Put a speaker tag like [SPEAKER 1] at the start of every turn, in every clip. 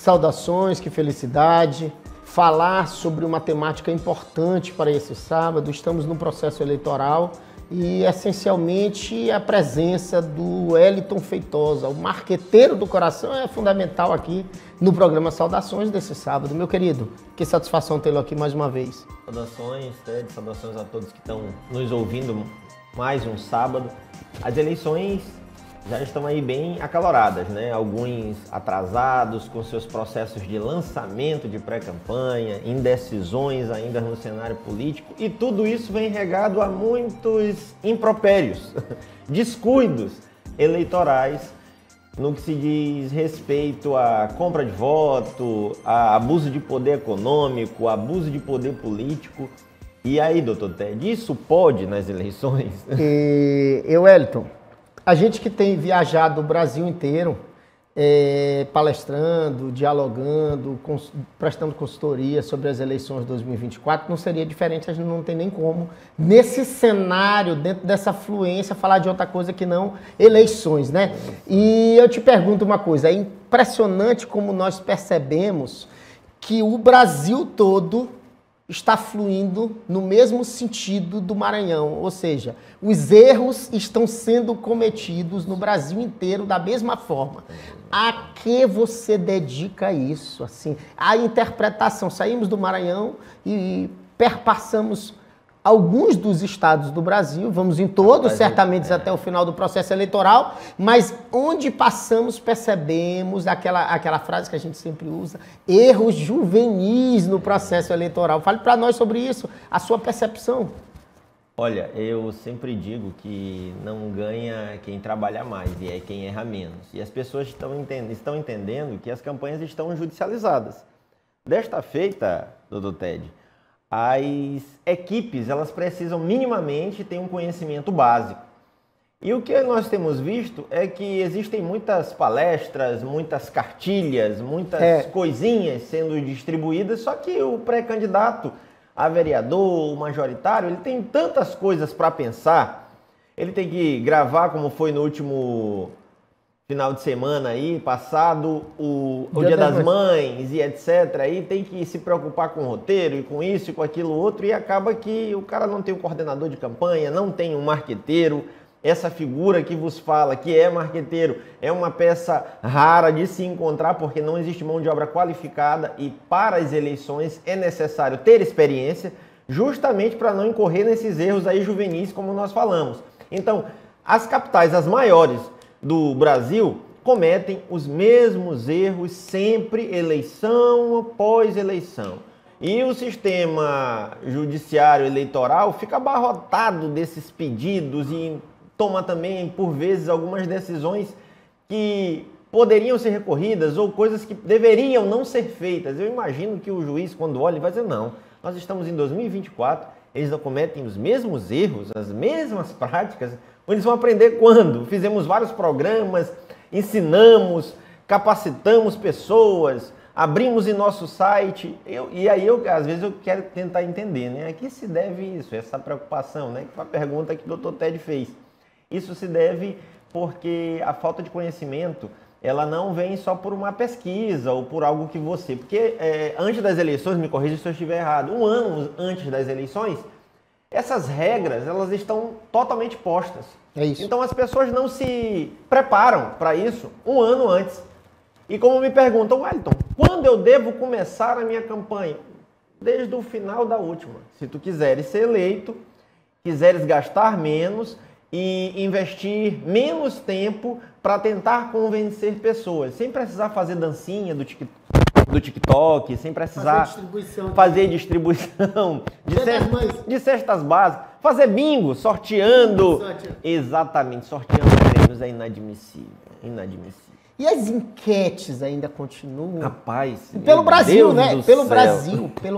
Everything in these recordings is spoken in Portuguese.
[SPEAKER 1] saudações, que felicidade. Falar sobre uma temática importante para esse sábado. Estamos no processo eleitoral e, essencialmente, a presença do Wellington Feitosa, o marqueteiro do coração, é fundamental aqui no programa Saudações desse sábado. Meu querido, que satisfação tê-lo aqui mais uma vez.
[SPEAKER 2] Saudações, Ted, saudações a todos que estão nos ouvindo mais um sábado. As eleições já estão aí bem acaloradas, né? Alguns atrasados com seus processos de lançamento de pré-campanha, indecisões ainda no cenário político, e tudo isso vem regado a muitos impropérios, descuidos eleitorais no que se diz respeito à compra de voto, a abuso de poder econômico, abuso de poder político. E aí, doutor Ted, isso pode nas eleições?
[SPEAKER 1] Wellington, a gente que tem viajado o Brasil inteiro, palestrando, dialogando, prestando consultoria sobre as eleições de 2024, não seria diferente, a gente não tem nem como, nesse cenário, dentro dessa fluência, falar de outra coisa que não eleições, né? E eu te pergunto uma coisa, é impressionante como nós percebemos que o Brasil todo está fluindo no mesmo sentido do Maranhão, ou seja, os erros estão sendo cometidos no Brasil inteiro da mesma forma. A que você dedica isso? Assim, a interpretação, saímos do Maranhão e perpassamos alguns dos estados do Brasil, vamos em todos, certamente até o final do processo eleitoral, mas onde passamos percebemos aquela frase que a gente sempre usa, erros juvenis no processo eleitoral. Fale para nós sobre isso, a sua percepção.
[SPEAKER 2] Olha, eu sempre digo que não ganha quem trabalha mais, e é quem erra menos. E as pessoas estão entendendo que as campanhas estão judicializadas. Desta feita, doutor Ted, as equipes, elas precisam minimamente ter um conhecimento básico. E o que nós temos visto é que existem muitas palestras, muitas cartilhas, muitas coisinhas sendo distribuídas, só que o pré-candidato a vereador, o majoritário, ele tem tantas coisas para pensar, ele tem que gravar, como foi no último final de semana aí, passado, o Dia das Mães e etc. Aí tem que se preocupar com o roteiro e com isso e com aquilo outro, e acaba que o cara não tem um coordenador de campanha, não tem um marqueteiro. Essa figura que vos fala que é marqueteiro é uma peça rara de se encontrar, porque não existe mão de obra qualificada, e para as eleições é necessário ter experiência, justamente para não incorrer nesses erros aí juvenis, como nós falamos. Então, as capitais, as maiores do Brasil, cometem os mesmos erros sempre, eleição após eleição. E o sistema judiciário eleitoral fica abarrotado desses pedidos e toma também, por vezes, algumas decisões que poderiam ser recorridas ou coisas que deveriam não ser feitas. Eu imagino que o juiz, quando olha, vai dizer, não, nós estamos em 2024, eles não cometem os mesmos erros, as mesmas práticas. Eles vão aprender quando? Fizemos vários programas, ensinamos, capacitamos pessoas, abrimos em nosso site. Às vezes, eu quero tentar entender, né? A que se deve isso, essa preocupação, né? Que foi a pergunta que o Dr. Ted fez. Isso se deve porque a falta de conhecimento, ela não vem só por uma pesquisa ou por algo que você... Porque antes das eleições, me corrija se eu estiver errado, um ano antes das eleições, essas regras, elas estão totalmente postas.
[SPEAKER 1] É isso.
[SPEAKER 2] Então as pessoas não se preparam para isso um ano antes. E como me perguntam, Wellington, quando eu devo começar a minha campanha? Desde o final da última. Se tu quiseres ser eleito, quiseres gastar menos e investir menos tempo para tentar convencer pessoas, sem precisar fazer dancinha do TikTok, sem precisar fazer distribuição de cestas básicas, fazer bingo, sorteando. Exatamente, sorteando prêmios é inadmissível, inadmissível.
[SPEAKER 1] E as enquetes ainda continuam?
[SPEAKER 2] Rapaz,
[SPEAKER 1] pelo Brasil, né? Pelo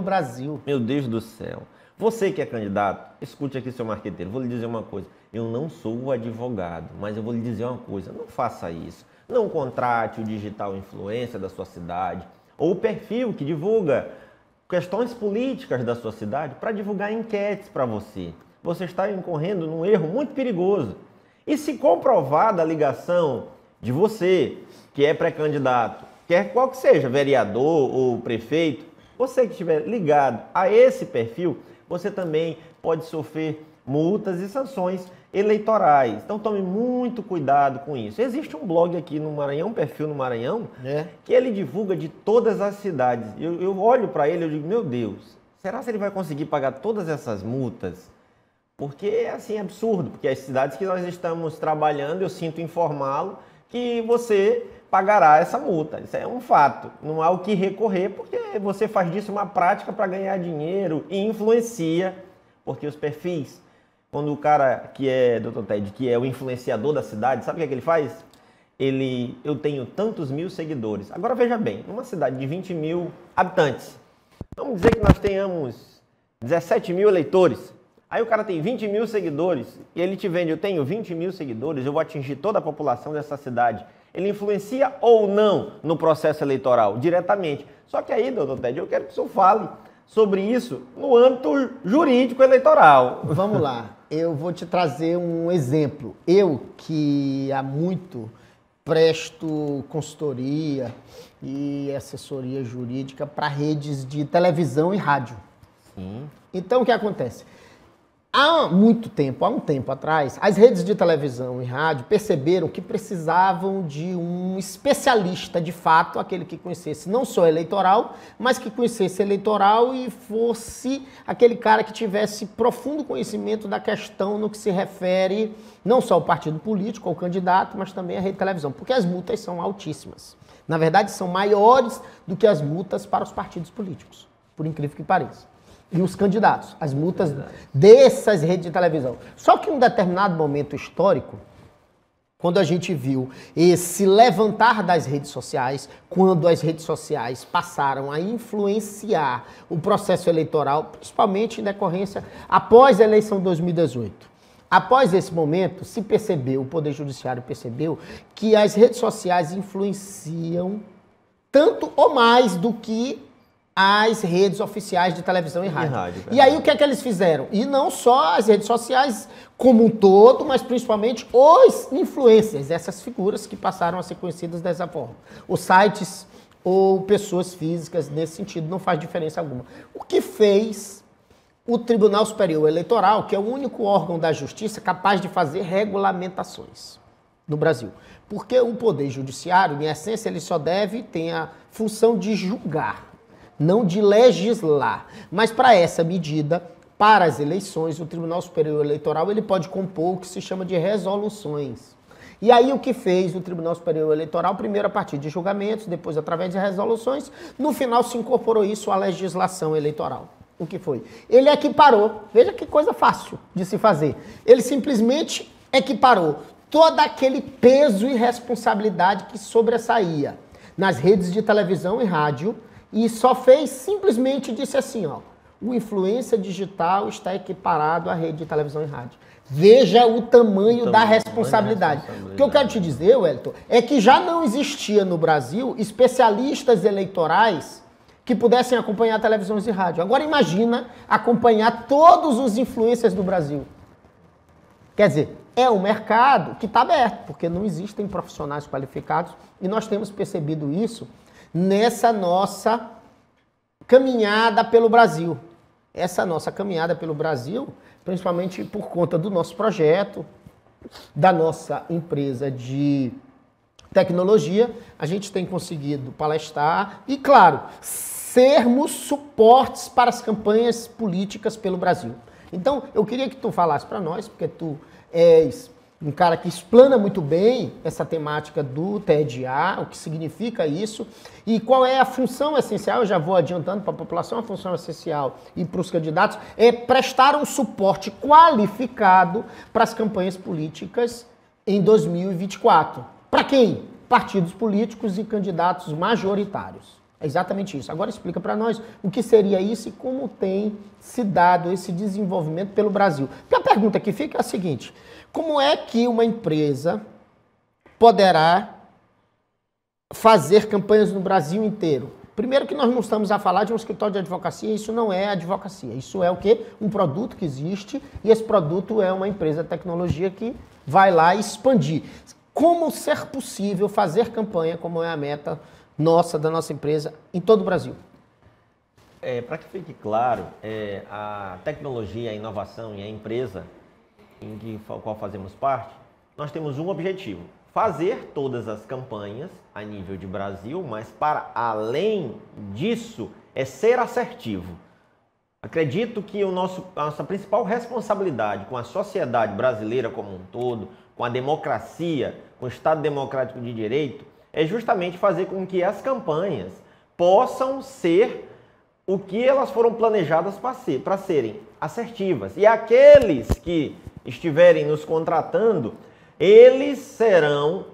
[SPEAKER 1] Brasil.
[SPEAKER 2] Meu Deus do céu. Você que é candidato, escute aqui, seu marqueteiro, vou lhe dizer uma coisa. Eu não sou o advogado, mas eu vou lhe dizer uma coisa. Não faça isso. Não contrate o digital influencer da sua cidade ou o perfil que divulga questões políticas da sua cidade para divulgar enquetes para você. Você está incorrendo num erro muito perigoso. E se comprovada a ligação de você, que é pré-candidato, quer qual que seja, vereador ou prefeito, você que estiver ligado a esse perfil, você também pode sofrer multas e sanções eleitorais. Então tome muito cuidado com isso. Existe um blog aqui no Maranhão, um perfil no Maranhão, que ele divulga de todas as cidades. Eu olho para ele e digo, meu Deus, será que ele vai conseguir pagar todas essas multas? Porque assim, é absurdo, porque as cidades que nós estamos trabalhando, eu sinto informá-lo que você pagará essa multa. Isso é um fato, não há o que recorrer, porque você faz disso uma prática para ganhar dinheiro e influencia, porque os perfis, quando o cara que é, Dr. Ted, que é o influenciador da cidade, sabe o que é que ele faz? Eu tenho tantos mil seguidores. Agora veja bem, numa cidade de 20 mil habitantes, vamos dizer que nós tenhamos 17 mil eleitores. Aí o cara tem 20 mil seguidores e ele te vende, eu tenho 20 mil seguidores, eu vou atingir toda a população dessa cidade. Ele influencia ou não no processo eleitoral? Diretamente. Só que aí, doutor Ted, eu quero que o senhor fale sobre isso no âmbito jurídico eleitoral.
[SPEAKER 1] Vamos lá, eu vou te trazer um exemplo. Eu que há muito presto consultoria e assessoria jurídica para redes de televisão e rádio.
[SPEAKER 2] Sim.
[SPEAKER 1] Então o que acontece? Há um tempo atrás, as redes de televisão e rádio perceberam que precisavam de um especialista de fato, aquele que conhecesse não só eleitoral, mas que conhecesse eleitoral e fosse aquele cara que tivesse profundo conhecimento da questão no que se refere não só ao partido político, ao candidato, mas também à rede de televisão, porque as multas são altíssimas. Na verdade, são maiores do que as multas para os partidos políticos, por incrível que pareça. E os candidatos, as multas dessas redes de televisão. Só que em um determinado momento histórico, quando a gente viu esse levantar das redes sociais, quando as redes sociais passaram a influenciar o processo eleitoral, principalmente em decorrência após a eleição de 2018. Após esse momento, se percebeu, o Poder Judiciário percebeu, que as redes sociais influenciam tanto ou mais do que as redes oficiais de televisão e rádio. E aí o que é que eles fizeram? E não só as redes sociais como um todo, mas principalmente os influencers, essas figuras que passaram a ser conhecidas dessa forma. Os sites ou pessoas físicas, nesse sentido, não faz diferença alguma. O que fez o Tribunal Superior Eleitoral, que é o único órgão da justiça capaz de fazer regulamentações no Brasil. Porque o Poder Judiciário, em essência, ele só tem a função de julgar, não de legislar. Mas para essa medida, para as eleições, o Tribunal Superior Eleitoral ele pode compor o que se chama de resoluções. E aí o que fez o Tribunal Superior Eleitoral? Primeiro a partir de julgamentos, depois através de resoluções, no final se incorporou isso à legislação eleitoral. O que foi? Ele equiparou, veja que coisa fácil de se fazer, ele simplesmente equiparou todo aquele peso e responsabilidade que sobressaía nas redes de televisão e rádio, e só fez, simplesmente disse assim, ó, o influência digital está equiparado à rede de televisão e rádio. Veja o tamanho da responsabilidade. O que eu quero te dizer, Wellington, é que já não existia no Brasil especialistas eleitorais que pudessem acompanhar televisões e rádio. Agora imagina acompanhar todos os influencers do Brasil. Quer dizer, é um mercado que está aberto, porque não existem profissionais qualificados e nós temos percebido isso nessa nossa caminhada pelo Brasil. Essa nossa caminhada pelo Brasil, principalmente por conta do nosso projeto, da nossa empresa de tecnologia, a gente tem conseguido palestrar e, claro, sermos suportes para as campanhas políticas pelo Brasil. Então, eu queria que tu falasse para nós, porque tu és um cara que explana muito bem essa temática do TED-A, o que significa isso, e qual é a função essencial, eu já vou adiantando para a população, a função essencial e para os candidatos, é prestar um suporte qualificado para as campanhas políticas em 2024. Para quem? Partidos políticos e candidatos majoritários. É exatamente isso. Agora explica para nós o que seria isso e como tem se dado esse desenvolvimento pelo Brasil. Porque a pergunta que fica é a seguinte: como é que uma empresa poderá fazer campanhas no Brasil inteiro? Primeiro que nós não estamos a falar de um escritório de advocacia, isso não é advocacia. Isso é o quê? Um produto que existe e esse produto é uma empresa de tecnologia que vai lá expandir. Como ser possível fazer campanha, como é a meta da nossa empresa, em todo o Brasil?
[SPEAKER 2] Para que fique claro, a tecnologia, a inovação e a empresa em qual fazemos parte, nós temos um objetivo: fazer todas as campanhas a nível de Brasil, mas para além disso, é ser assertivo. Acredito que a nossa principal responsabilidade com a sociedade brasileira como um todo, com a democracia, com o Estado Democrático de Direito, é justamente fazer com que as campanhas possam ser o que elas foram planejadas para serem assertivas. E aqueles que estiverem nos contratando, eles serão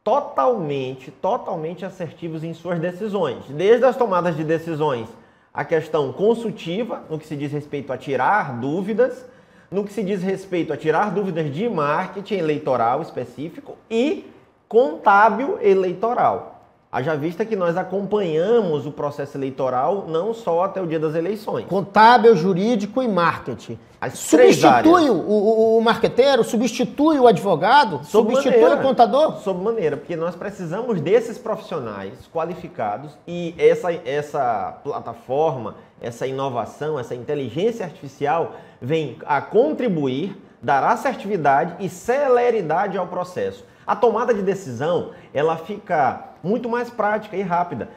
[SPEAKER 2] totalmente assertivos em suas decisões. Desde as tomadas de decisões, a questão consultiva, no que se diz respeito a tirar dúvidas, no que se diz respeito a tirar dúvidas de marketing eleitoral específico e contábil eleitoral. Haja vista que nós acompanhamos o processo eleitoral não só até o dia das eleições.
[SPEAKER 1] Contábil, jurídico e marketing. Substitui o marqueteiro, substitui o advogado, substitui o contador?
[SPEAKER 2] Sob maneira, porque nós precisamos desses profissionais qualificados e essa plataforma, essa inovação, essa inteligência artificial vem a contribuir, dar assertividade e celeridade ao processo. A tomada de decisão, ela fica muito mais prática e rápida.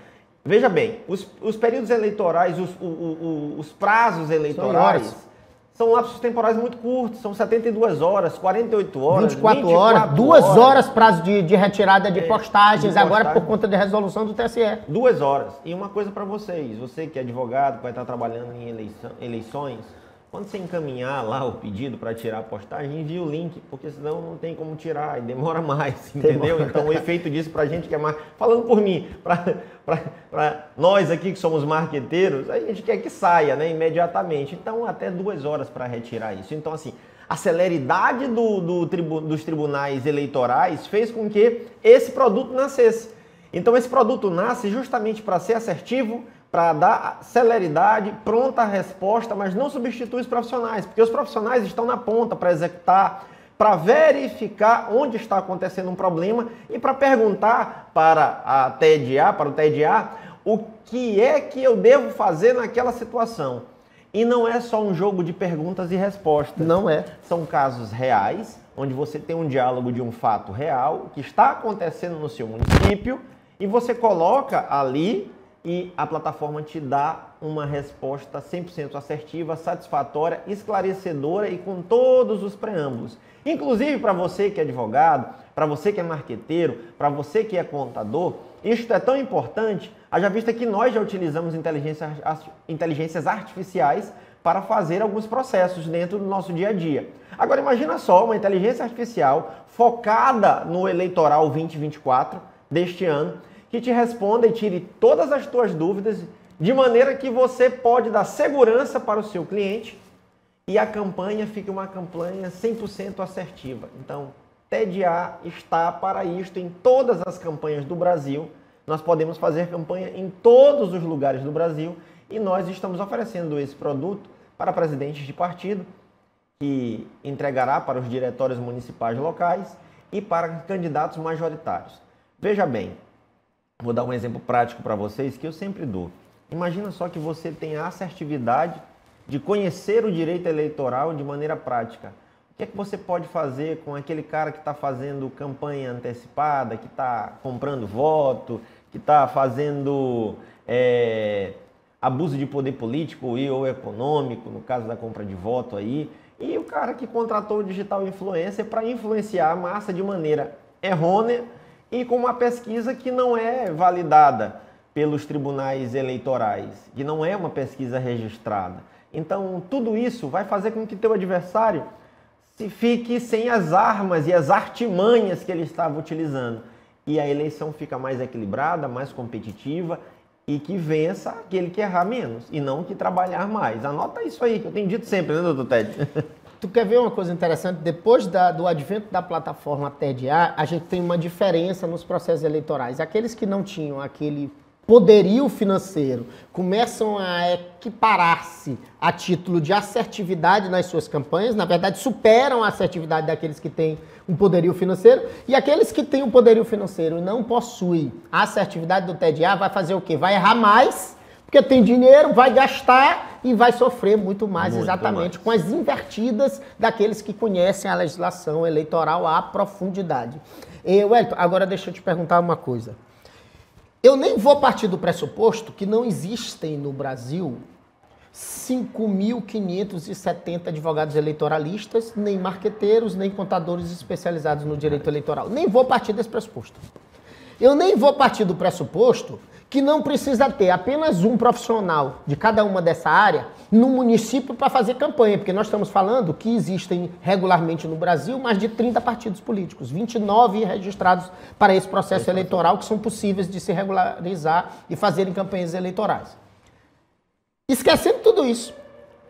[SPEAKER 2] Veja bem, os períodos eleitorais, os prazos eleitorais são lapsos temporais muito curtos, são 72 horas, 48 horas,
[SPEAKER 1] 24 horas, 2 horas prazo de retirada de postagens, agora por conta de resolução do TSE.
[SPEAKER 2] 2 horas. E uma coisa para vocês, você que é advogado, que vai estar trabalhando em eleições, quando você encaminhar lá o pedido para tirar a postagem, envie o link, porque senão não tem como tirar e demora mais, entendeu? Então o efeito disso para a gente que é mais... Falando por mim, para nós aqui que somos marqueteiros, a gente quer que saia, né, imediatamente. Então até 2 horas para retirar isso. Então assim, a celeridade dos tribunais eleitorais fez com que esse produto nascesse. Então esse produto nasce justamente para ser assertivo, para dar celeridade, pronta resposta, mas não substitui os profissionais, porque os profissionais estão na ponta para executar, para verificar onde está acontecendo um problema e para perguntar para o TDA, o que é que eu devo fazer naquela situação. E não é só um jogo de perguntas e respostas.
[SPEAKER 1] Não é.
[SPEAKER 2] São casos reais, onde você tem um diálogo de um fato real que está acontecendo no seu município e você coloca ali e a plataforma te dá uma resposta 100% assertiva, satisfatória, esclarecedora e com todos os preâmbulos. Inclusive para você que é advogado, para você que é marqueteiro, para você que é contador, isto é tão importante, haja vista que nós já utilizamos inteligências artificiais para fazer alguns processos dentro do nosso dia a dia. Agora imagina só uma inteligência artificial focada no eleitoral 2024 deste ano, que te responda e tire todas as tuas dúvidas, de maneira que você pode dar segurança para o seu cliente e a campanha fique uma campanha 100% assertiva. Então, TDA está para isto em todas as campanhas do Brasil. Nós podemos fazer campanha em todos os lugares do Brasil e nós estamos oferecendo esse produto para presidentes de partido, que entregará para os diretórios municipais locais e para candidatos majoritários. Veja bem, vou dar um exemplo prático para vocês que eu sempre dou. Imagina só que você tem a assertividade de conhecer o direito eleitoral de maneira prática. O que é que você pode fazer com aquele cara que está fazendo campanha antecipada, que está comprando voto, que está fazendo abuso de poder político ou econômico, no caso da compra de voto aí, e o cara que contratou o digital influencer para influenciar a massa de maneira errônea e com uma pesquisa que não é validada pelos tribunais eleitorais, que não é uma pesquisa registrada. Então, tudo isso vai fazer com que teu adversário se fique sem as armas e as artimanhas que ele estava utilizando. E a eleição fica mais equilibrada, mais competitiva e que vença aquele que errar menos e não que trabalhar mais. Anota isso aí, que eu tenho dito sempre, né, doutor Ted?
[SPEAKER 1] Tu quer ver uma coisa interessante? Depois do advento da plataforma TDA, a gente tem uma diferença nos processos eleitorais. Aqueles que não tinham aquele poderio financeiro começam a equiparar-se a título de assertividade nas suas campanhas, na verdade superam a assertividade daqueles que têm um poderio financeiro, e aqueles que têm um poderio financeiro e não possuem a assertividade do TDA vai fazer o quê? Vai errar mais, porque tem dinheiro, vai gastar e vai sofrer muito mais, exatamente com as invertidas daqueles que conhecem a legislação eleitoral à profundidade. Wellington, agora deixa eu te perguntar uma coisa. Eu nem vou partir do pressuposto que não existem no Brasil 5.570 advogados eleitoralistas, nem marqueteiros, nem contadores especializados no direito eleitoral. Nem vou partir desse pressuposto. Eu nem vou partir do pressuposto que não precisa ter apenas um profissional de cada uma dessa área no município para fazer campanha, porque nós estamos falando que existem regularmente no Brasil mais de 30 partidos políticos, 29 registrados para esse processo eleitoral que são possíveis de se regularizar e fazerem campanhas eleitorais. Esquecendo tudo isso,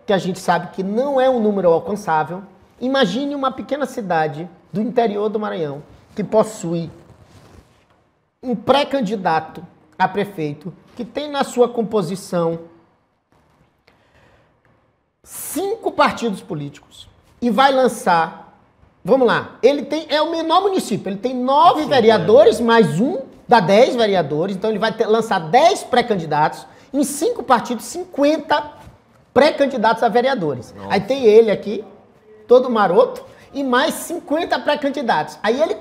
[SPEAKER 1] que a gente sabe que não é um número alcançável, imagine uma pequena cidade do interior do Maranhão que possui um pré-candidato a prefeito que tem na sua composição 5 partidos políticos e vai lançar, vamos lá, é o menor município, ele tem 9 vereadores, mais um dá 10 vereadores, então ele vai lançar 10 pré-candidatos, em 5 partidos, 50 pré-candidatos a vereadores. Nossa. Aí tem ele aqui, todo maroto, e mais 50 pré-candidatos. Aí ele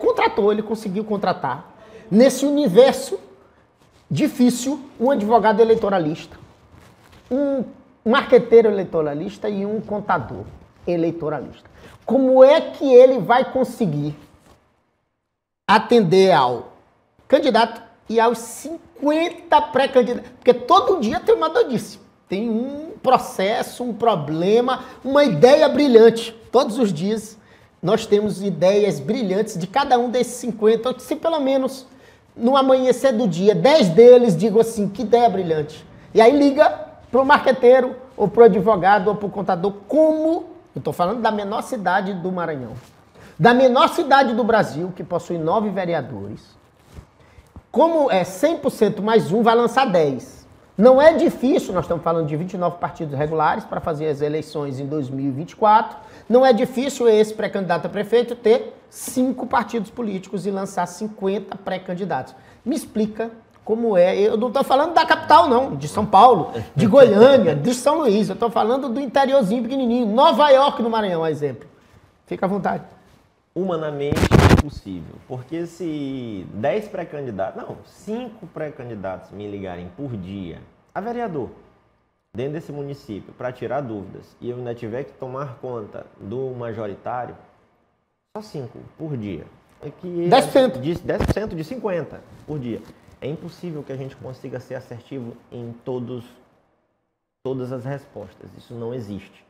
[SPEAKER 1] conseguiu contratar, nesse universo difícil, um advogado eleitoralista, um marqueteiro eleitoralista e um contador eleitoralista. Como é que ele vai conseguir atender ao candidato e aos 50 pré-candidatos? Porque todo dia tem uma doidice, tem um processo, um problema, uma ideia brilhante. Todos os dias nós temos ideias brilhantes de cada um desses 50, se pelo menos no amanhecer do dia, 10 deles digam assim, que ideia brilhante. E aí liga para o marqueteiro, ou para o advogado, ou para o contador, como, eu estou falando da menor cidade do Maranhão, da menor cidade do Brasil, que possui 9 vereadores, como é 100% mais um, vai lançar 10. Não é difícil, nós estamos falando de 29 partidos regulares para fazer as eleições em 2024, não é difícil esse pré-candidato a prefeito ter 5 partidos políticos e lançar 50 pré-candidatos. Me explica como é, eu não estou falando da capital não, de São Paulo, de Goiânia, de São Luís, eu estou falando do interiorzinho pequenininho, Nova York no Maranhão, exemplo. Fica à vontade.
[SPEAKER 2] Humanamente impossível, porque se 10 pré-candidatos, não, 5 pré-candidatos me ligarem por dia a vereador dentro desse município para tirar dúvidas e eu ainda tiver que tomar conta do majoritário, só 5 por dia. É que
[SPEAKER 1] 10%.
[SPEAKER 2] 10% de 50 por dia. É impossível que a gente consiga ser assertivo em todas as respostas. Isso não existe.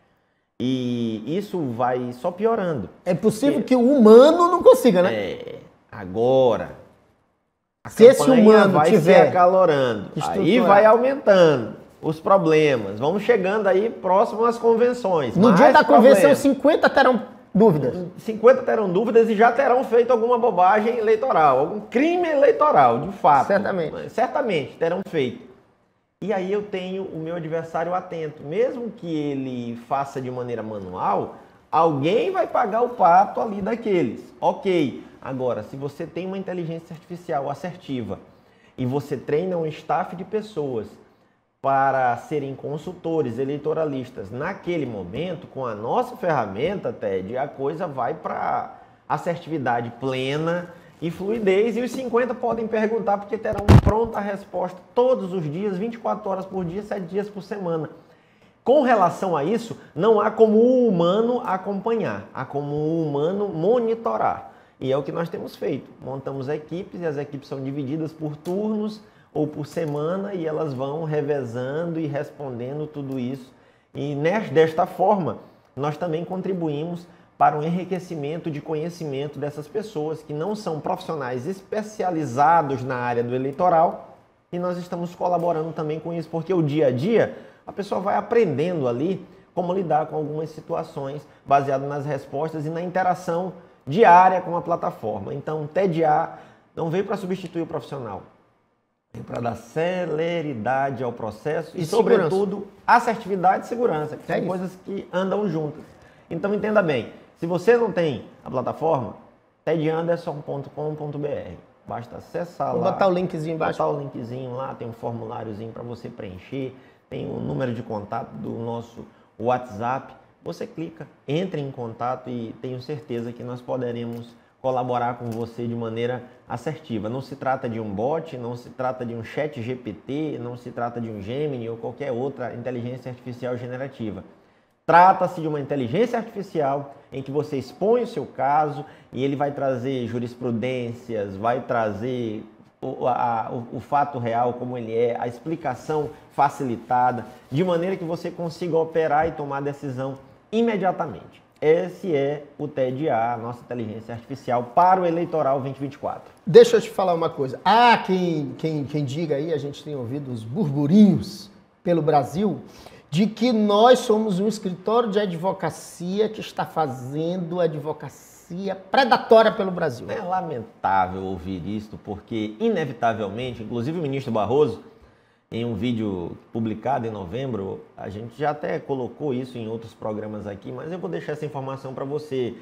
[SPEAKER 2] E isso vai só piorando.
[SPEAKER 1] É possível que o humano não consiga, né?
[SPEAKER 2] Agora,
[SPEAKER 1] se esse humano
[SPEAKER 2] vai
[SPEAKER 1] tiver
[SPEAKER 2] se acalorando, aí vai aumentando os problemas. Vamos chegando aí próximo às convenções.
[SPEAKER 1] No dia da convenção, 50 terão dúvidas.
[SPEAKER 2] 50 terão dúvidas e já terão feito alguma bobagem eleitoral, algum crime eleitoral, de fato.
[SPEAKER 1] Certamente.
[SPEAKER 2] Certamente terão feito. E aí eu tenho o meu adversário atento. Mesmo que ele faça de maneira manual, alguém vai pagar o pato ali daqueles. Ok. Agora, se você tem uma inteligência artificial assertiva e você treina um staff de pessoas para serem consultores eleitoralistas naquele momento, com a nossa ferramenta, Ted, a coisa vai para assertividade plena e fluidez, e os 50 podem perguntar porque terão pronta a resposta todos os dias, 24 horas por dia, 7 dias por semana. Com relação a isso, não há como o humano acompanhar, há como o humano monitorar. E é o que nós temos feito. Montamos equipes e as equipes são divididas por turnos ou por semana e elas vão revezando e respondendo tudo isso. E desta forma, nós também contribuímos para um enriquecimento de conhecimento dessas pessoas que não são profissionais especializados na área do eleitoral, e nós estamos colaborando também com isso, porque o dia a dia a pessoa vai aprendendo ali como lidar com algumas situações baseado nas respostas e na interação diária com a plataforma. Então, o TDA não veio para substituir o profissional, Para dar celeridade ao processo e
[SPEAKER 1] segurança.
[SPEAKER 2] sobretudo, assertividade e segurança, que são coisas que andam juntas. Então, entenda bem, se você não tem a plataforma, tedanderson.com.br. Basta acessar lá.
[SPEAKER 1] Vou botar o linkzinho embaixo.
[SPEAKER 2] Botar o linkzinho lá, tem um formuláriozinho para você preencher, tem o número de contato do nosso WhatsApp. Você clica, entre em contato e tenho certeza que nós poderemos colaborar com você de maneira assertiva. Não se trata de um bot, não se trata de um chat GPT, não se trata de um Gemini ou qualquer outra inteligência artificial generativa. Trata-se de uma inteligência artificial em que você expõe o seu caso e ele vai trazer jurisprudências, vai trazer o fato real como ele é, a explicação facilitada, de maneira que você consiga operar e tomar decisão imediatamente. Esse é o TED-A, a nossa inteligência artificial para o eleitoral 2024.
[SPEAKER 1] Deixa eu te falar uma coisa. Quem diga aí, a gente tem ouvido os burburinhos pelo Brasil, de que nós somos um escritório de advocacia que está fazendo advocacia predatória pelo Brasil.
[SPEAKER 2] É lamentável ouvir isso, porque inevitavelmente, inclusive o ministro Barroso, em um vídeo publicado em novembro, a gente já até colocou isso em outros programas aqui, mas eu vou deixar essa informação para você,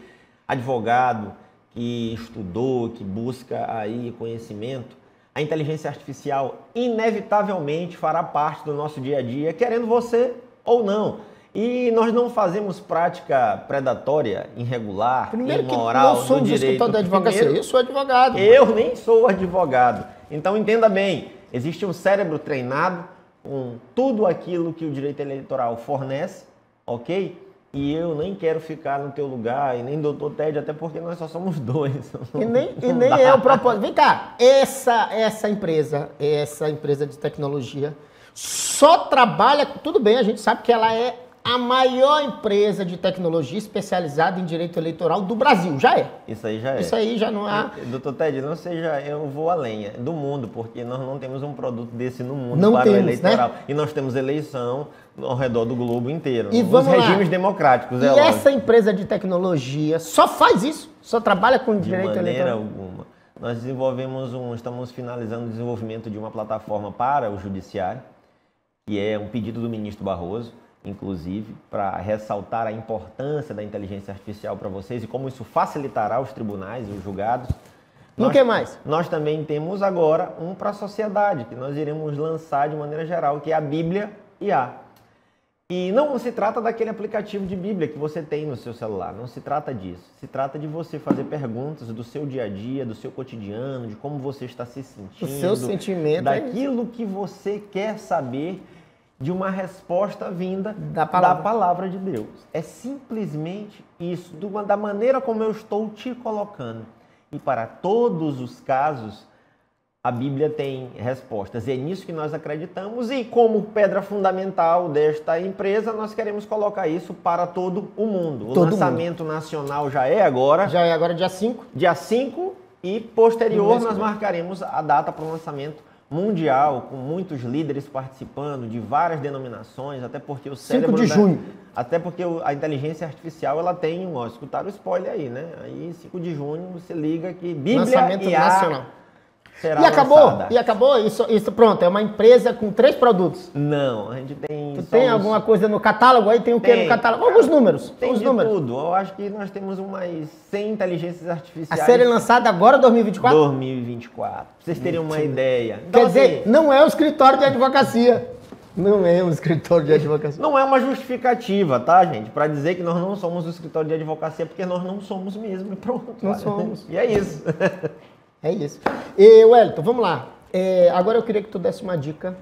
[SPEAKER 2] advogado que estudou, que busca aí conhecimento. A inteligência artificial inevitavelmente fará parte do nosso dia a dia, querendo você ou não. E nós não fazemos prática predatória, irregular,
[SPEAKER 1] primeiro
[SPEAKER 2] imoral,
[SPEAKER 1] que não somos
[SPEAKER 2] do direito.
[SPEAKER 1] escritório da advocacia, eu sou advogado.
[SPEAKER 2] Eu nem sou advogado. Então entenda bem, existe um cérebro treinado com tudo aquilo que o direito eleitoral fornece, ok? E eu nem quero ficar no teu lugar, e nem doutor Ted, até porque nós só somos dois.
[SPEAKER 1] E nem é o propósito. Vem cá, essa empresa de tecnologia, só trabalha, tudo bem, a gente sabe que ela é a maior empresa de tecnologia especializada em direito eleitoral do Brasil, já é.
[SPEAKER 2] Isso aí já é.
[SPEAKER 1] Isso aí já não há.
[SPEAKER 2] Doutor Ted, não seja, eu vou além, do mundo, porque nós não temos um produto desse no mundo
[SPEAKER 1] não
[SPEAKER 2] para
[SPEAKER 1] temos,
[SPEAKER 2] o eleitoral.
[SPEAKER 1] né?
[SPEAKER 2] E nós temos eleição ao redor do globo inteiro.
[SPEAKER 1] E
[SPEAKER 2] nos regimes
[SPEAKER 1] lá.
[SPEAKER 2] democráticos,
[SPEAKER 1] e
[SPEAKER 2] lógico.
[SPEAKER 1] essa empresa de tecnologia só faz isso? Só trabalha com direito eleitoral?
[SPEAKER 2] De maneira alguma. Nós estamos finalizando o desenvolvimento de uma plataforma para o judiciário, que é um pedido do ministro Barroso, inclusive, para ressaltar a importância da inteligência artificial para vocês e como isso facilitará os tribunais e os julgados.
[SPEAKER 1] E o que mais?
[SPEAKER 2] Nós também temos agora um para a sociedade, que nós iremos lançar de maneira geral, que é a Bíblia IA. E não se trata daquele aplicativo de Bíblia que você tem no seu celular, não se trata disso. Se trata de você fazer perguntas do seu dia a dia, do seu cotidiano, de como você está se sentindo.
[SPEAKER 1] O seu sentimento.
[SPEAKER 2] Daquilo que você quer saber, de uma resposta vinda da palavra de Deus. É simplesmente isso, da maneira como eu estou te colocando. E para todos os casos, a Bíblia tem respostas. E é nisso que nós acreditamos e como pedra fundamental desta empresa, nós queremos colocar isso para todo o mundo. O lançamento nacional já é agora.
[SPEAKER 1] Já é agora dia 5.
[SPEAKER 2] Dia 5 e posterior nós marcaremos a data para o lançamento mundial, com muitos líderes participando de várias denominações, até porque o cérebro...
[SPEAKER 1] 5 de junho.
[SPEAKER 2] Até porque a inteligência artificial, ela tem, escutaram o spoiler aí, né? Aí 5 de junho você liga que Bíblia
[SPEAKER 1] lançamento
[SPEAKER 2] IA
[SPEAKER 1] nacional.
[SPEAKER 2] será
[SPEAKER 1] e acabou,
[SPEAKER 2] lançada.
[SPEAKER 1] E acabou? Isso pronto, é uma empresa com 3 produtos.
[SPEAKER 2] Não, a gente tem...
[SPEAKER 1] Tu tem alguma coisa no catálogo aí? Tem o que no catálogo? Alguns números.
[SPEAKER 2] Tem
[SPEAKER 1] de números.
[SPEAKER 2] tudo. Eu acho que nós temos umas 100 inteligências artificiais.
[SPEAKER 1] A serem lançada agora, 2024?
[SPEAKER 2] 2024. Pra vocês terem uma ideia.
[SPEAKER 1] Então, quer dizer, não é um escritório de advocacia. Não é um escritório de advocacia.
[SPEAKER 2] Não é uma justificativa, tá, gente? Para dizer que nós não somos um escritório de advocacia, porque nós não somos mesmo. E pronto.
[SPEAKER 1] Não somos.
[SPEAKER 2] E é isso.
[SPEAKER 1] É isso. E, Wellington, vamos lá. Agora eu queria que tu desse uma dica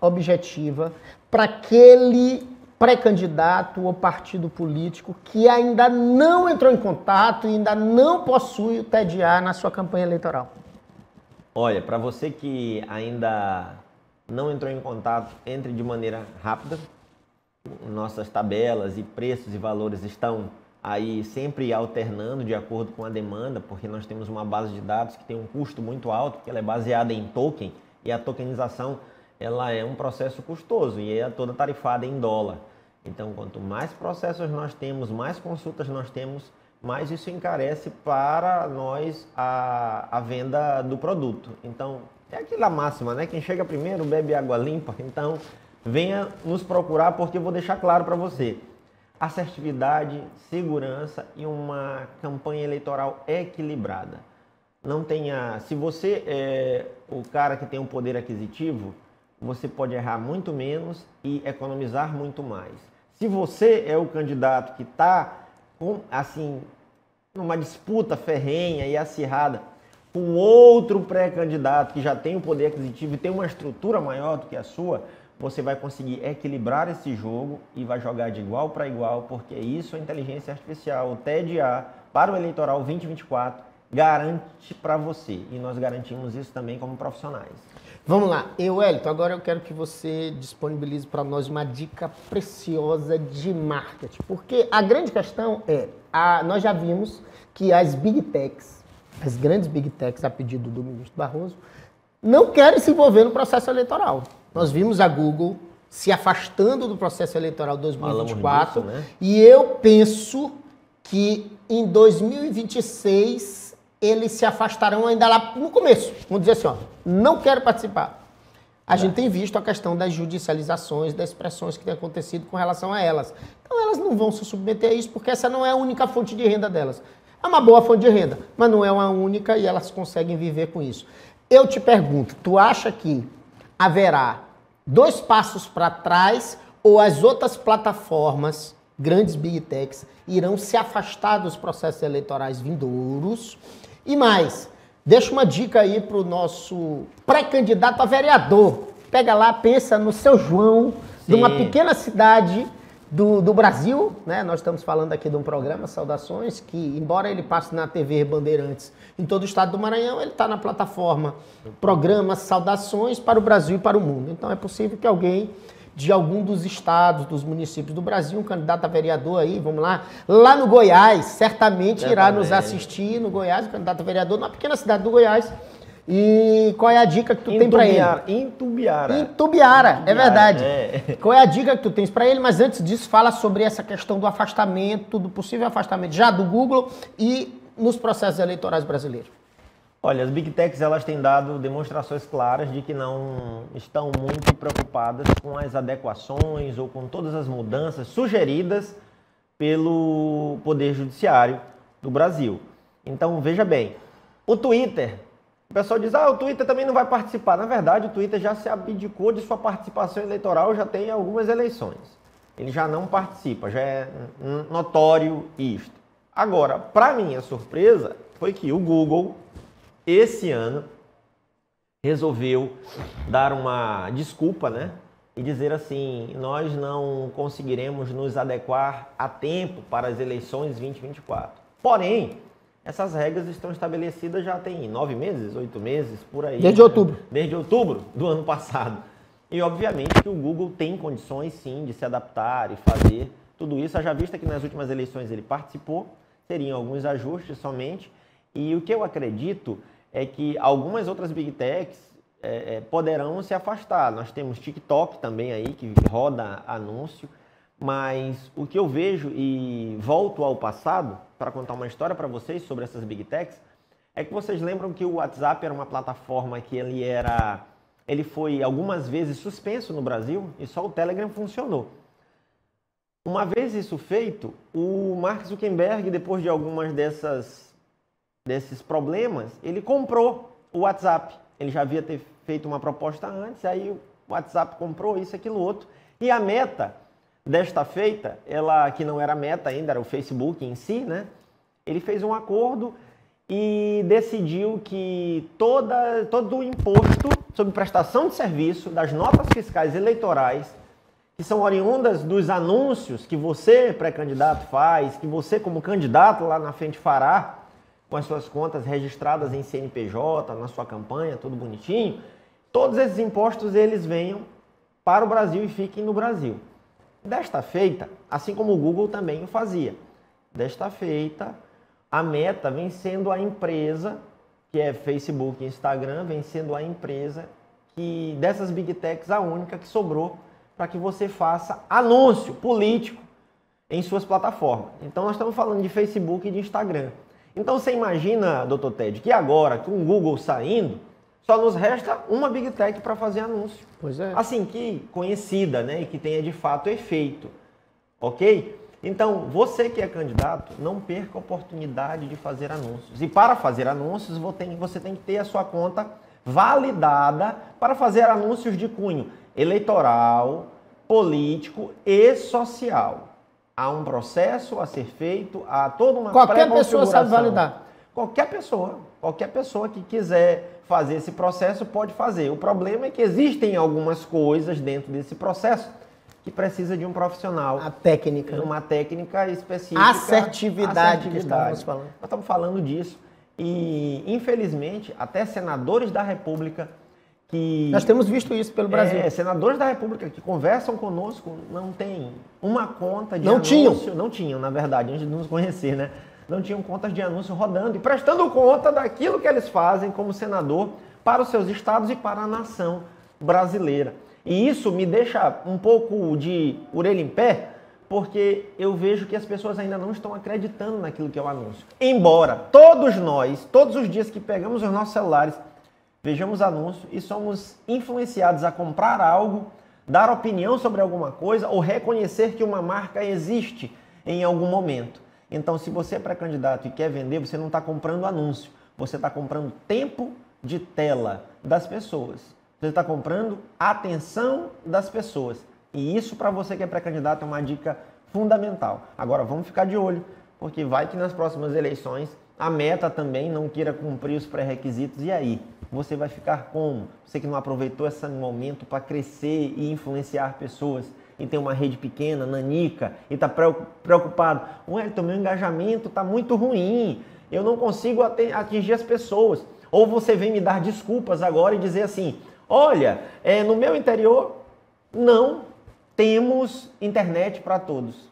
[SPEAKER 1] objetiva para aquele pré-candidato ou partido político que ainda não entrou em contato e ainda não possui o TED-A na sua campanha eleitoral.
[SPEAKER 2] Olha, para você que ainda não entrou em contato, entre de maneira rápida. Nossas tabelas e preços e valores estão aí sempre alternando de acordo com a demanda, porque nós temos uma base de dados que tem um custo muito alto, porque ela é baseada em token, e a tokenização ela é um processo custoso e é toda tarifada em dólar. Então, quanto mais processos nós temos, mais consultas nós temos, mas isso encarece para nós a venda do produto. Então, é aquela máxima, né? Quem chega primeiro bebe água limpa. Então, venha nos procurar, porque eu vou deixar claro para você. Assertividade, segurança e uma campanha eleitoral equilibrada. Não tenha... Se você é o cara que tem um poder aquisitivo, você pode errar muito menos e economizar muito mais. Se você é o candidato que está, assim, numa disputa ferrenha e acirrada com outro pré-candidato que já tem um poder aquisitivo e tem uma estrutura maior do que a sua, você vai conseguir equilibrar esse jogo e vai jogar de igual para igual, porque isso a inteligência artificial, o TED-A, para o eleitoral 2024, garante para você. E nós garantimos isso também como profissionais.
[SPEAKER 1] Vamos lá. Wellington, agora eu quero que você disponibilize para nós uma dica preciosa de marketing. Porque a grande questão é, nós já vimos que as Big Techs, as grandes Big Techs, a pedido do ministro Barroso, não querem se envolver no processo eleitoral. Nós vimos a Google se afastando do processo eleitoral 2024
[SPEAKER 2] disso, né?
[SPEAKER 1] E eu penso que em 2026 eles se afastarão ainda lá no começo. Vamos dizer assim, ó, não quero participar. A gente tem visto a questão das judicializações, das pressões que tem acontecido com relação a elas. Então elas não vão se submeter a isso porque essa não é a única fonte de renda delas. É uma boa fonte de renda, mas não é uma única e elas conseguem viver com isso. Eu te pergunto, tu acha que haverá 2 passos para trás ou as outras plataformas, grandes Big Techs, irão se afastar dos processos eleitorais vindouros? E mais, deixa uma dica aí para o nosso pré-candidato a vereador. Pega lá, pensa no seu João, de uma pequena cidade do Brasil, né? Nós estamos falando aqui de um programa, Saudações, que embora ele passe na TV Bandeirantes em todo o estado do Maranhão, ele está na plataforma Programa Saudações para o Brasil e para o mundo. Então é possível que alguém de algum dos estados, dos municípios do Brasil, um candidato a vereador aí, vamos lá no Goiás, certamente irá nos assistir no Goiás, um candidato a vereador, numa pequena cidade do Goiás. E qual é a dica que tu tem para ele? Intubiara, é verdade. É. Qual é a dica que tu tens para ele? Mas antes disso, fala sobre essa questão do afastamento, do possível afastamento já do Google e nos processos eleitorais brasileiros.
[SPEAKER 2] Olha, as Big Techs, elas têm dado demonstrações claras de que não estão muito preocupadas com as adequações ou com todas as mudanças sugeridas pelo Poder Judiciário do Brasil. Então, veja bem, o Twitter, o pessoal diz, o Twitter também não vai participar. Na verdade, o Twitter já se abdicou de sua participação eleitoral, já tem algumas eleições. Ele já não participa, já é notório isto. Agora, para minha surpresa, foi que o Google, esse ano, resolveu dar uma desculpa, né? E dizer assim, nós não conseguiremos nos adequar a tempo para as eleições 2024. Porém, essas regras estão estabelecidas já tem 9 meses, 8 meses, por aí.
[SPEAKER 1] Desde outubro.
[SPEAKER 2] Desde outubro do ano passado. E, obviamente, que o Google tem condições, sim, de se adaptar e fazer tudo isso. Haja vista que nas últimas eleições ele participou, seriam alguns ajustes somente. E o que eu acredito é que algumas outras Big Techs poderão se afastar. Nós temos TikTok também aí, que roda anúncio. Mas o que eu vejo, e volto ao passado, para contar uma história para vocês sobre essas Big Techs, é que vocês lembram que o WhatsApp era uma plataforma que ele foi algumas vezes suspenso no Brasil e só o Telegram funcionou. Uma vez isso feito, o Mark Zuckerberg, depois de algumas desses problemas, ele comprou o WhatsApp. Ele já havia feito uma proposta antes, aí o WhatsApp comprou isso, aquilo, outro. E a Meta, desta feita, ela que não era Meta ainda, era o Facebook em si, né? Ele fez um acordo e decidiu que todo o imposto sobre prestação de serviço das notas fiscais eleitorais, que são oriundas dos anúncios que você, pré-candidato, faz, que você, como candidato, lá na frente fará, com as suas contas registradas em CNPJ, na sua campanha, tudo bonitinho, todos esses impostos eles venham para o Brasil e fiquem no Brasil. Desta feita, assim como o Google também o fazia, desta feita, a Meta vem sendo a empresa, que é Facebook e Instagram, vem sendo a empresa que dessas Big Techs a única que sobrou para que você faça anúncio político em suas plataformas. Então nós estamos falando de Facebook e de Instagram. Então você imagina, Dr. Ted, que agora, com o Google saindo, só nos resta uma Big Tech para fazer anúncio.
[SPEAKER 1] Pois é.
[SPEAKER 2] Assim, que conhecida, né? E que tenha de fato efeito. Ok? Então, você que é candidato, não perca a oportunidade de fazer anúncios. E para fazer anúncios, você tem que ter a sua conta validada para fazer anúncios de cunho eleitoral, político e social. Há um processo a ser feito, há toda uma
[SPEAKER 1] Qualquer pessoa sabe validar.
[SPEAKER 2] Qualquer pessoa que quiser fazer esse processo pode fazer. O problema é que existem algumas coisas dentro desse processo que precisa de um profissional.
[SPEAKER 1] A técnica.
[SPEAKER 2] Uma técnica específica.
[SPEAKER 1] Assertividade que estamos falando.
[SPEAKER 2] Nós estamos falando disso. E, infelizmente, até senadores da República que...
[SPEAKER 1] Nós temos visto isso pelo Brasil.
[SPEAKER 2] Senadores da República que conversam conosco não têm uma conta de
[SPEAKER 1] anúncio.
[SPEAKER 2] Não tinham, na verdade, antes de nos conhecer, né? Não tinham contas de anúncio rodando e prestando conta daquilo que eles fazem como senador para os seus estados e para a nação brasileira. E isso me deixa um pouco de orelha em pé, porque eu vejo que as pessoas ainda não estão acreditando naquilo que é o anúncio. Embora todos nós, todos os dias que pegamos os nossos celulares, vejamos anúncio e somos influenciados a comprar algo, dar opinião sobre alguma coisa ou reconhecer que uma marca existe em algum momento. Então, se você é pré-candidato e quer vender, você não está comprando anúncio, você está comprando tempo de tela das pessoas. Você está comprando a atenção das pessoas. E isso, para você que é pré-candidato, é uma dica fundamental. Agora, vamos ficar de olho, porque vai que nas próximas eleições a Meta também não queira cumprir os pré-requisitos. E aí? Você vai ficar como? Você que não aproveitou esse momento para crescer e influenciar pessoas e tem uma rede pequena, nanica, e está preocupado. Wellington, meu engajamento está muito ruim, eu não consigo atingir as pessoas. Ou você vem me dar desculpas agora e dizer assim, olha, no meu interior não temos internet para todos.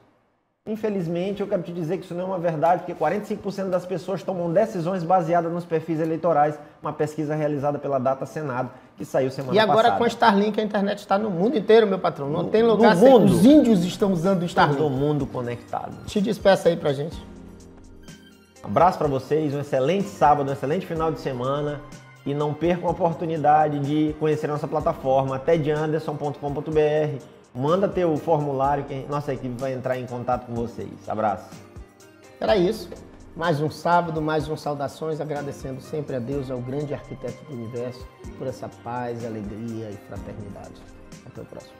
[SPEAKER 2] Infelizmente, eu quero te dizer que isso não é uma verdade, porque 45% das pessoas tomam decisões baseadas nos perfis eleitorais, uma pesquisa realizada pela Data Senado, que saiu semana passada.
[SPEAKER 1] E agora com a Starlink, a internet está no mundo inteiro, meu patrão. Não tem lugar sem. Os índios estão usando o Starlink.
[SPEAKER 2] Todo mundo conectado.
[SPEAKER 1] Te despeça aí pra gente.
[SPEAKER 2] Um abraço para vocês, um excelente sábado, um excelente final de semana. E não percam a oportunidade de conhecer a nossa plataforma, tedanderson.com.br. Manda teu formulário que nossa equipe vai entrar em contato com vocês. Abraço.
[SPEAKER 1] Era isso. Mais um sábado, mais um saudações, agradecendo sempre a Deus, ao grande arquiteto do universo, por essa paz, alegria e fraternidade. Até o próximo.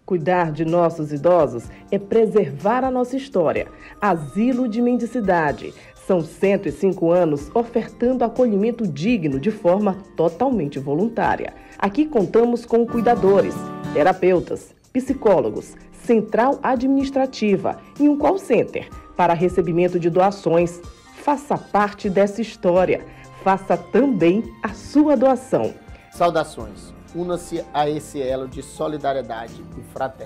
[SPEAKER 3] Cuidar de nossos idosos é preservar a nossa história. Asilo de Mendicidade. São 105 anos ofertando acolhimento digno de forma totalmente voluntária. Aqui contamos com cuidadores, terapeutas, psicólogos, central administrativa e um call center para recebimento de doações. Faça parte dessa história. Faça também a sua doação.
[SPEAKER 1] Saudações. Una-se a esse elo de solidariedade e fraternidade.